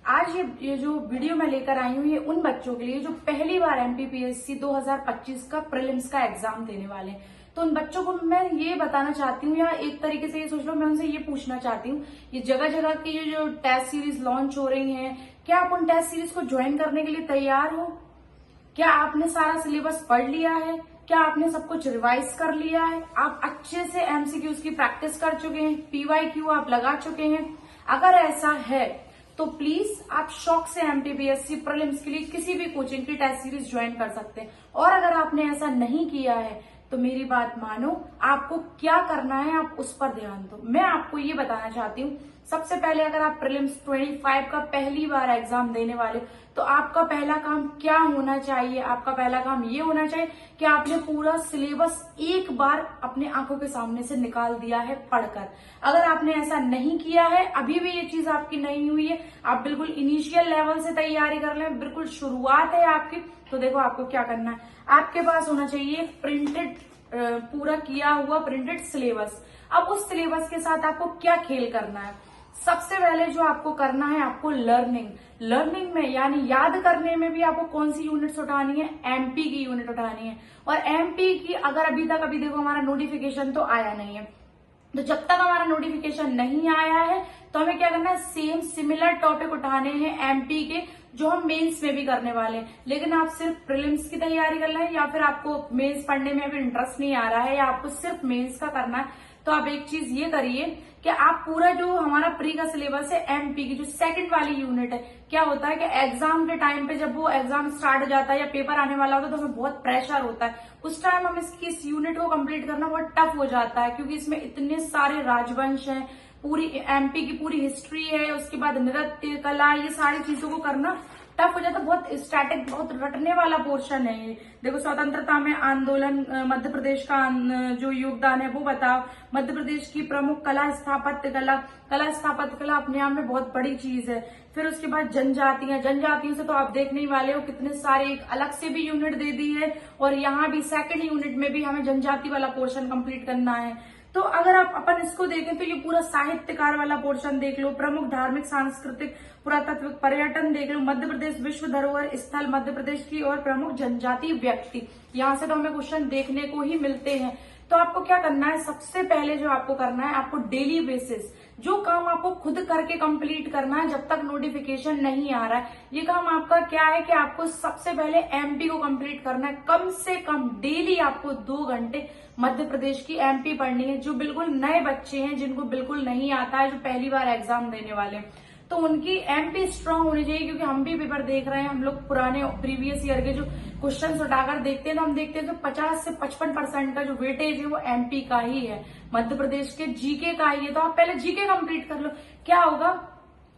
आज ये जो वीडियो मैं लेकर आई हूँ ये उन बच्चों के लिए जो पहली बार एमपीपीएससी 2025 का प्रीलिम्स का एग्जाम देने वाले हैं। तो उन बच्चों को मैं ये बताना चाहती हूँ, या एक तरीके से ये सोच लो, मैं उनसे ये पूछना चाहती हूँ, ये जगह जगह की जो टेस्ट सीरीज लॉन्च हो रही है, क्या आप उन टेस्ट सीरीज को ज्वाइन करने के लिए तैयार हो? क्या आपने सारा सिलेबस पढ़ लिया है? क्या आपने सब कुछ रिवाइज कर लिया है? आप अच्छे से एमसीक्यूज की प्रैक्टिस कर चुके हैं? पीवाईक्यू आप लगा चुके हैं? अगर ऐसा है तो प्लीज आप शौक से एमपीपीएससी प्रीलिम्स के लिए किसी भी कोचिंग की टेस्ट सीरीज ज्वाइन कर सकते हैं। और अगर आपने ऐसा नहीं किया है तो मेरी बात मानो, आपको क्या करना है आप उस पर ध्यान दो। मैं आपको ये बताना चाहती हूँ, सबसे पहले अगर आप प्रीलिम्स 25 का पहली बार एग्जाम देने वाले तो आपका पहला काम क्या होना चाहिए? आपका पहला काम ये होना चाहिए कि आपने पूरा सिलेबस एक बार अपने आंखों के सामने से निकाल दिया है पढ़कर। अगर आपने ऐसा नहीं किया है, अभी भी ये चीज आपकी नहीं हुई है, आप बिल्कुल इनिशियल लेवल से तैयारी कर लें, बिल्कुल शुरुआत है आपकी, तो देखो आपको क्या करना है। आपके पास होना चाहिए प्रिंटेड पूरा किया हुआ प्रिंटेड सिलेबस। अब उस सिलेबस के साथ आपको क्या खेल करना है? सबसे पहले जो आपको करना है, आपको लर्निंग में यानी याद करने में भी आपको कौन सी यूनिट्स उठानी है? एमपी की यूनिट उठानी है। और एमपी की अगर अभी तक देखो हमारा नोटिफिकेशन तो आया नहीं है, तो जब तक हमारा नोटिफिकेशन नहीं आया है तो हमें क्या करना है? सेम सिमिलर टॉपिक उठाने हैं एमपी के, जो हम मेंस में भी करने वाले हैं। लेकिन आप सिर्फ प्रीलिम्स की तैयारी कर रहे हैं, या फिर आपको मेंस पढ़ने में अभी इंटरेस्ट नहीं आ रहा है, या आपको सिर्फ मेंस का करना है, तो आप एक चीज ये करिए कि आप पूरा जो हमारा प्री का सिलेबस है एमपी की जो सेकंड वाली यूनिट है, क्या होता है कि एग्जाम के टाइम पे जब वो एग्जाम स्टार्ट हो जाता है या पेपर आने वाला होता है तो हमें बहुत प्रेशर होता है। उस टाइम हम इस यूनिट को कंप्लीट करना बहुत टफ हो जाता है, क्योंकि इसमें इतने सारे राजवंश हैं, पूरी एमपी की पूरी हिस्ट्री है, उसके बाद नृत्य कला, ये सारी चीजों को करना टफ हो जाता है। बहुत स्टैटिक, बहुत रटने वाला पोर्शन है ये। देखो, स्वतंत्रता में आंदोलन, मध्य प्रदेश का जो योगदान है वो बताओ, मध्य प्रदेश की प्रमुख कला स्थापत्य कला अपने आप में बहुत बड़ी चीज है। फिर उसके बाद जनजातियों से तो आप देखने ही वाले हो, कितने सारे एक अलग से भी यूनिट दे दी है, और यहाँ भी सेकेंड यूनिट में भी हमें जनजाति वाला पोर्शन कंप्लीट करना है। तो अगर आप अपन इसको देखें तो ये पूरा साहित्यकार वाला पोर्शन देख लो, प्रमुख धार्मिक सांस्कृतिक पुरातात्विक पर्यटन देख लो, मध्य प्रदेश विश्व धरोहर स्थल मध्य प्रदेश की और प्रमुख जनजाति व्यक्ति, यहाँ से तो हमें क्वेश्चन देखने को ही मिलते हैं। तो आपको क्या करना है? सबसे पहले जो आपको करना है, आपको डेली बेसिस जो काम आपको खुद करके कंप्लीट करना है जब तक नोटिफिकेशन नहीं आ रहा है। ये काम आपका क्या है कि आपको सबसे पहले एमपी को कंप्लीट करना है। कम से कम डेली आपको 2 घंटे मध्य प्रदेश की एमपी पढ़नी है। जो बिल्कुल नए बच्चे हैं, जिनको बिल्कुल नहीं आता है, जो पहली बार एग्जाम देने वाले हैं, तो उनकी एमपी स्ट्रांग होनी चाहिए, क्योंकि हम भी पेपर देख रहे हैं। हम लोग पुराने प्रीवियस ईयर के जो क्वेश्चन उठाकर देखते हैं तो हम देखते हैं तो 50 से 55% का जो वेटेज है वो एमपी का ही है, मध्य प्रदेश के जीके का ही है। तो आप पहले जीके कंप्लीट कर लो। क्या होगा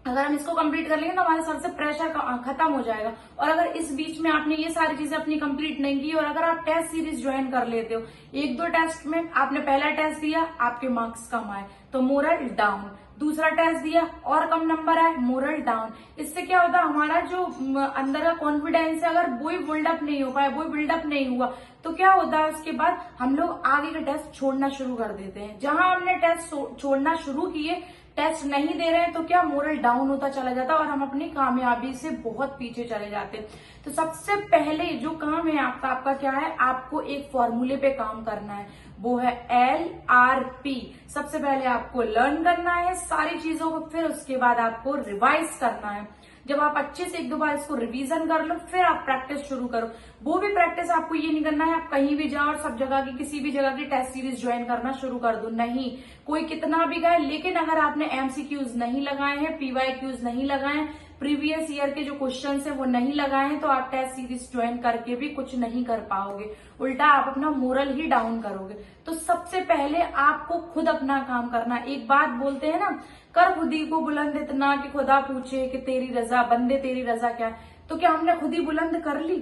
अगर हम इसको कंप्लीट कर लेंगे तो हमारे सर से प्रेशर खत्म हो जाएगा। और अगर इस बीच में आपने ये सारी चीजें अपनी कंप्लीट नहीं की, और अगर आप टेस्ट सीरीज ज्वाइन कर लेते हो, 1-2 टेस्ट में आपने पहला टेस्ट दिया, आपके मार्क्स कम आए तो मोरल डाउन, दूसरा टेस्ट दिया और कम नंबर आए, मोरल डाउन। इससे क्या होता है? हमारा जो अंदर का कॉन्फिडेंस है, अगर वो बिल्डअप नहीं हो पाया, वो बिल्डअप नहीं हुआ, तो क्या होता है? उसके बाद हम लोग आगे के टेस्ट छोड़ना शुरू कर देते हैं। जहां हमने टेस्ट छोड़ना शुरू किए, टेस्ट नहीं दे रहे हैं, तो क्या मोरल डाउन होता चला जाता है और हम अपनी कामयाबी से बहुत पीछे चले जाते हैं। तो सबसे पहले जो काम है आपका क्या है? आपको एक फॉर्मूले पे काम करना है, वो है LRP। सबसे पहले आपको लर्न करना है सारी चीजों को, फिर उसके बाद आपको रिवाइज करना है। जब आप अच्छे से 1-2 बार इसको रिवीजन कर लो, फिर आप प्रैक्टिस शुरू करो। वो भी प्रैक्टिस आपको ये नहीं करना है आप कहीं भी जाओ और सब जगह की किसी भी जगह की टेस्ट सीरीज ज्वाइन करना शुरू कर दो। नहीं, कोई कितना भी गए, लेकिन अगर आपने एमसीक्यूज नहीं लगाए हैं, पीवाईक्यूज नहीं लगाए हैं, प्रीवियस ईयर के जो क्वेश्चन है वो नहीं लगाए हैं, तो आप टेस्ट सीरीज ज्वाइन करके भी कुछ नहीं कर पाओगे, उल्टा आप अपना मोरल ही डाउन करोगे। तो सबसे पहले आपको खुद अपना काम करना। एक बात बोलते हैं ना, कर खुदी को बुलंद इतना कि खुदा पूछे कि तेरी रजा, बंदे तेरी रजा क्या है। तो क्या हमने खुद ही बुलंद कर ली?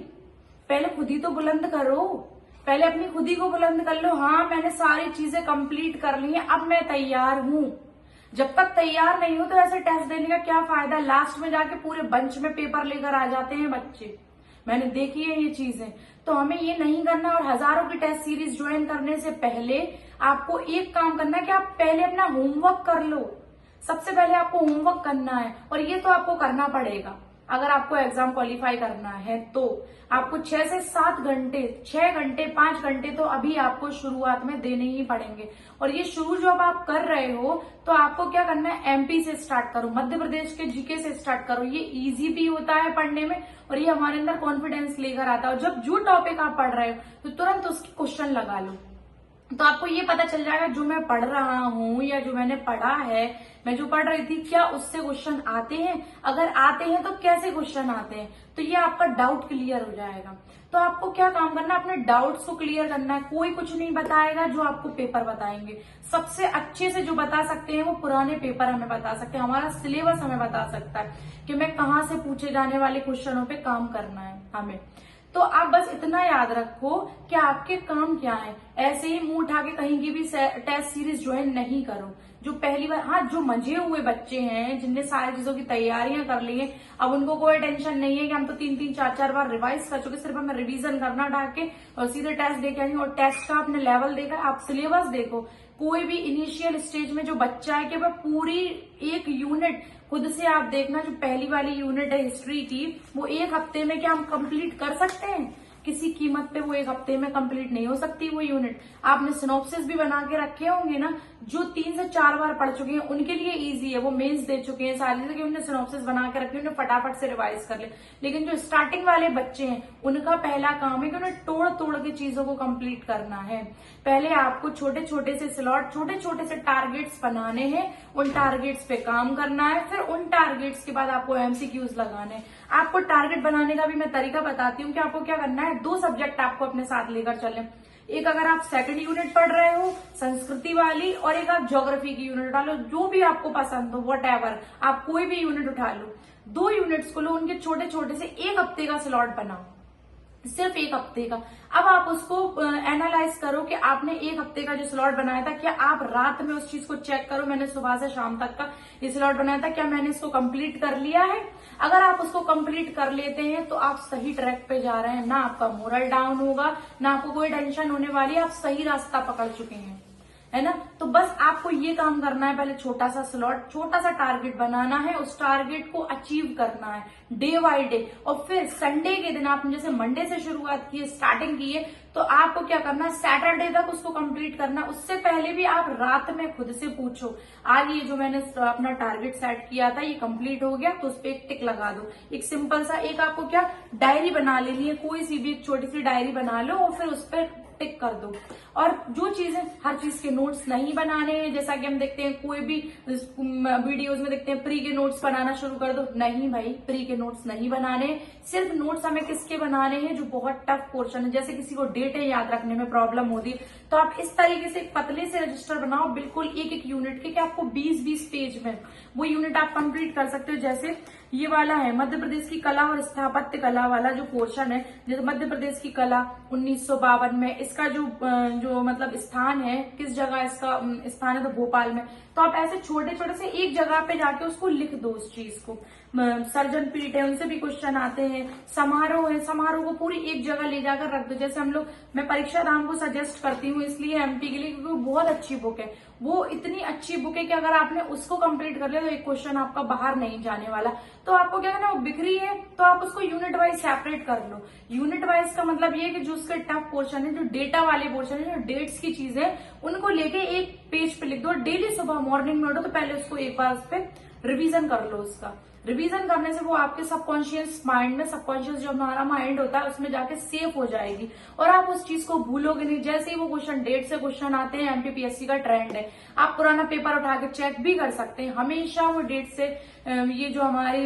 पहले खुद ही तो बुलंद करो, पहले अपनी खुदी को बुलंद कर लो। हाँ, मैंने सारी चीजें कंप्लीट कर ली हैं, अब मैं तैयार हूं। जब तक तैयार नहीं हो तो ऐसे टेस्ट देने का क्या फायदा? लास्ट में जाके पूरे बंच में पेपर लेकर आ जाते हैं बच्चे, मैंने देखी है ये चीजें। तो हमें ये नहीं करना। और हजारों की टेस्ट सीरीज ज्वाइन करने से पहले आपको एक काम करना है कि आप पहले अपना होमवर्क कर लो। सबसे पहले आपको होमवर्क करना है, और ये तो आपको करना पड़ेगा अगर आपको एग्जाम क्वालिफाई करना है। तो आपको 6 से 7 घंटे, 6 घंटे 5 घंटे तो अभी आपको शुरुआत में देने ही पड़ेंगे। और ये शुरू जब आप कर रहे हो तो आपको क्या करना है, एमपी से स्टार्ट करो, मध्य प्रदेश के जीके से स्टार्ट करो। ये इजी भी होता है पढ़ने में और ये हमारे अंदर कॉन्फिडेंस लेकर आता है। और जब जो टॉपिक आप पढ़ रहे हो तो तुरंत उसकी क्वेश्चन लगा लो, तो आपको ये पता चल जाएगा जो मैं पढ़ रहा हूँ या जो मैंने पढ़ा है, मैं जो पढ़ रही थी, क्या उससे क्वेश्चन आते हैं, अगर आते हैं तो कैसे क्वेश्चन आते हैं। तो ये आपका डाउट क्लियर हो जाएगा। तो आपको क्या काम करना है, अपने डाउट्स को क्लियर करना है। कोई कुछ नहीं बताएगा जो आपको पेपर बताएंगे। सबसे अच्छे से जो बता सकते हैं वो पुराने पेपर हमें बता सकते हैं, हमारा सिलेबस हमें बता सकता है कि मैं कहाँ से पूछे जाने वाले क्वेश्चनों पे काम करना है हमें। तो आप बस इतना याद रखो कि आपके काम क्या है। ऐसे ही मुंह उठा के कहीं की भी टेस्ट सीरीज ज्वाइन नहीं करो। जो पहली बार, हाँ, जो मजे हुए बच्चे हैं जिनने सारी चीजों की तैयारियां कर ली है, अब उनको कोई टेंशन नहीं है कि हम तो 3-3 4-4 बार रिवाइज कर चुके, सिर्फ हमें रिवीजन करना ढाके और सीधे टेस्ट दे के आएंगे। और टेस्ट का आपने लेवल देखा, आप सिलेबस देखो। कोई भी इनिशियल स्टेज में जो बच्चा है कि वह पूरी एक यूनिट खुद से आप देखना, जो पहली वाली यूनिट है हिस्ट्री की, वो 1 हफ्ते में क्या हम कंप्लीट कर सकते हैं? किसी कीमत पे वो 1 हफ्ते में कंप्लीट नहीं हो सकती वो यूनिट। आपने सिनॉप्सिस भी बना के रखे होंगे ना, जो 3 से 4 बार पढ़ चुके हैं उनके लिए इजी है, वो मेंस दे चुके हैं सारी चीजें, उन्हें सिनॉप्सिस बना के रखे, उन्हें फटाफट से रिवाइज कर ले। लेकिन जो स्टार्टिंग वाले बच्चे हैं उनका पहला काम है कि उन्हें तोड़ तोड़ के चीजों को कंप्लीट करना है। पहले आपको छोटे छोटे से स्लॉट, छोटे छोटे से टारगेट्स बनाने हैं, उन टारगेट्स पे काम करना है। फिर उन टारगेट्स के बाद आपको एमसीक्यूज लगाने हैं। आपको टारगेट बनाने का भी मैं तरीका बताती हूँ कि आपको क्या करना है। 2 सब्जेक्ट आपको अपने साथ लेकर चलें। एक अगर आप सेकंड यूनिट पढ़ रहे हो संस्कृति वाली, और एक आप ज्योग्राफी की यूनिट उठा लो, जो भी आपको पसंद हो, व्हाटएवर, आप कोई भी यूनिट उठा लो। 2 यूनिट्स को लो, उनके छोटे छोटे से 1 हफ्ते का स्लॉट बनाओ, सिर्फ 1 हफ्ते का। अब आप उसको एनालाइज करो कि आपने 1 हफ्ते का जो स्लॉट बनाया था, क्या आप रात में उस चीज को चेक करो, मैंने सुबह से शाम तक का ये स्लॉट बनाया था, क्या मैंने इसको कंप्लीट कर लिया है। अगर आप उसको कंप्लीट कर लेते हैं तो आप सही ट्रैक पे जा रहे हैं, ना आपका मोरल डाउन होगा, ना आपको कोई टेंशन होने वाली है, आप सही रास्ता पकड़ चुके हैं, है ना। तो बस आपको ये काम करना है, पहले छोटा सा स्लॉट, छोटा सा टारगेट बनाना है, उस टारगेट को अचीव करना है डे बाय डे। और फिर संडे के दिन आपने जैसे मंडे से शुरुआत की है, स्टार्टिंग की है, तो आपको क्या करना है, सैटरडे तक उसको कंप्लीट करना। उससे पहले भी आप रात में खुद से पूछो, आज ये जो मैंने अपना टारगेट सेट किया था ये कंप्लीट हो गया, तो उस पर एक टिक लगा दो। एक सिंपल सा एक आपको क्या डायरी बना लेनी है, कोई सी भी एक छोटी सी डायरी बना लो और फिर उस पर टिक कर दो। और जो चीजें, हर चीज के नोट्स नहीं बनाने हैं, जैसा कि हम देखते हैं कोई भी वीडियोस में देखते हैं प्री के नोट्स बनाना शुरू कर दो। नहीं भाई, प्री के नोट्स नहीं बनाने। सिर्फ नोट्स हमें किसके बनाने हैं, जो बहुत टफ पोर्शन है, जैसे किसी को डेटें याद रखने में प्रॉब्लम होती है, तो आप इस तरीके से एक पतले से रजिस्टर बनाओ, बिल्कुल 1-1 यूनिट के, कि आपको 20-20 पेज में वो यूनिट आप कंप्लीट कर सकते हो। जैसे ये वाला है मध्य प्रदेश की कला और स्थापत्य कला वाला जो पोर्शन है, जैसे मध्य प्रदेश की कला 1952 में, इसका जो मतलब स्थान है, किस जगह इसका स्थान है, तो भोपाल में। तो आप ऐसे छोटे छोटे से एक जगह पे जाके उसको लिख दो उस चीज को। सर्जन पीठ है, उनसे भी क्वेश्चन आते हैं। समारोह है, समारोह को पूरी एक जगह ले जाकर रख दो। जैसे हम लोग, मैं परीक्षा धाम को सजेस्ट करती हूँ इसलिए एमपी के लिए, क्योंकि वो बहुत अच्छी बुक है। वो इतनी अच्छी बुक है कि अगर आपने उसको कंप्लीट कर लिया तो एक क्वेश्चन आपका बाहर नहीं जाने वाला। तो आपको क्या करना, वो बिखरी है तो आप उसको यूनिट वाइज सेपरेट कर लो। यूनिट वाइज का मतलब ये है कि जो उसके टफ पोर्शन है, जो डेटा वाले पोर्शन है, जो डेट्स की चीजें, उनको लेके एक पेज पे लिख दो। डेली सुबह मॉर्निंग में उठो तो पहले उसको एक बार उस पर रिविजन कर लो। उसका रिवीजन करने से वो आपके सबकॉन्शियस माइंड में, सबकॉन्शियस जो हमारा माइंड होता है उसमें जाके सेव हो जाएगी और आप उस चीज को भूलोगे नहीं। जैसे ही वो क्वेश्चन, डेट से क्वेश्चन आते हैं, एमपीपीएससी का ट्रेंड है, आप पुराना पेपर उठा के चेक भी कर सकते हैं। हमेशा वो डेट से ये जो हमारे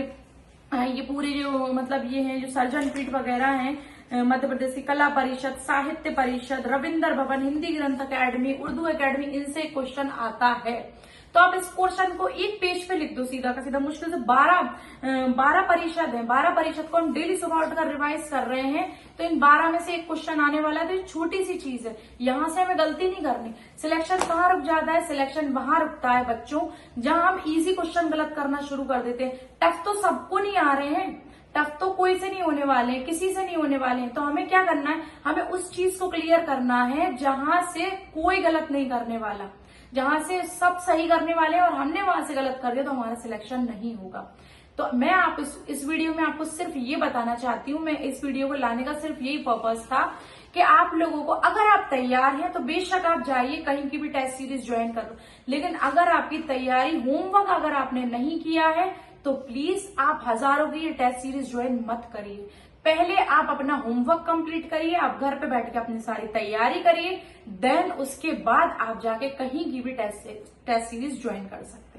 ये पूरे जो मतलब ये है जो सर्जन पीठ वगैरह हैं, मध्य प्रदेश की कला परिषद, साहित्य परिषद, रविंद्र भवन, हिंदी ग्रंथ अकेडमी, उर्दू अकेडमी, इनसे क्वेश्चन आता है। तो आप इस पोर्शन को एक पेज पे लिख दो सीधा का सीधा। मुश्किल से 12 परिषद है, 12 परिषद को हम डेली सुबह उठकर रिवाइज कर रहे हैं, तो इन 12 में से एक क्वेश्चन आने वाला है। तो ये छोटी सी चीज है, यहां से हमें गलती नहीं करनी। सिलेक्शन कहाँ रुक जाता है, सिलेक्शन वहां रुकता है बच्चों जहां हम इजी क्वेश्चन गलत करना शुरू कर देते हैं। टफ तो सबको नहीं आ रहे हैं, टफ तो कोई से नहीं होने वाले हैं, किसी से नहीं होने वाले हैं। तो हमें क्या करना है, हमें उस चीज को क्लियर करना है जहां से कोई गलत नहीं करने वाला, जहां से सब सही करने वाले हैं और हमने वहां से गलत कर दिया तो हमारा सिलेक्शन नहीं होगा। तो मैं आप इस वीडियो में आपको सिर्फ ये बताना चाहती हूँ, मैं इस वीडियो को लाने का सिर्फ यही पर्पस था कि आप लोगों को, अगर आप तैयार हैं तो बेशक आप जाइए कहीं की भी टेस्ट सीरीज ज्वाइन कर लो, लेकिन अगर आपकी तैयारी, होमवर्क अगर आपने नहीं किया है तो प्लीज आप हजारों की ये टेस्ट सीरीज ज्वाइन मत करिए। पहले आप अपना होमवर्क कंप्लीट करिए, आप घर पे बैठ के अपनी सारी तैयारी करिए, देन उसके बाद आप जाके कहीं की भी टेस्ट सीरीज ज्वाइन कर सकते हैं।